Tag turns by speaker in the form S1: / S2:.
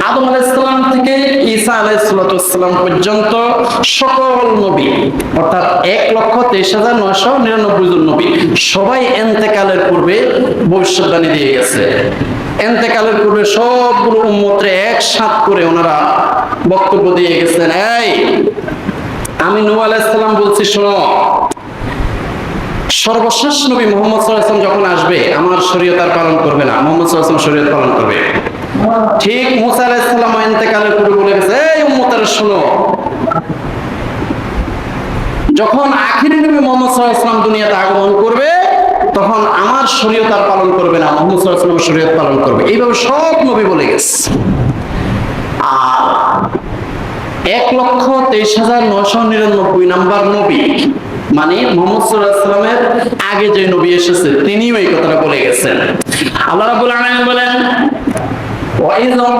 S1: আদম আলাইহিস সালাম থেকে ঈসা আলাইহিস সালাম পর্যন্ত সকল নবী অর্থাৎ 1,23,999 জন নবী সবাই ইন্তেকালের পূর্বে ভবিষ্যদ্বাণী দিয়ে গেছে। ইন্তেকালের পূর্বে সবগুলো উম্মতরে একসাথে করে ওনারা বক্তব্য দিয়ে গেছেন, এই আমি নূহ আলাইহিস সালাম বলছি শোনো, সর্বশেষ নবী মুহাম্মদ সাল্লাল্লাহু আলাইহি ওয়াসাল্লাম যখন আসবে আমার শরীয়ত আর পালন করবে না, মুহাম্মদ সাল্লাল্লাহু আলাইহি ওয়াসাল্লাম শরীয়ত পালন করবে। ঠিক মুসা আলাইহিস সালাম ইন্তেকালের পূর্বে বলে গেছে, এই উম্মতেরা শোনো, যখন আখিরি নবী মুহাম্মদ সাল্লাল্লাহু আলাইহি ওয়াসাল্লাম দুনিয়াতে আগমন করবে তখন আমার শরীয়ত আর পালন করবে না, মুহাম্মদ সাল্লাল্লাহু আলাইহি ওয়াসাল্লামের শরীয়ত পালন করবে। এইভাবে সব নবী বলে গেছে। আর 1,23,999 নাম্বার নবী মানে মুহাম্মদ সাল্লাল্লাহু আলাইহি ওয়াসাল্লামের আগে যে নবী এসেছে তিনিও এই কথাটা বলে গেছেন। আল্লাহ রাব্বুল আলামিন বলেন, ওয়া ইয ক্বালা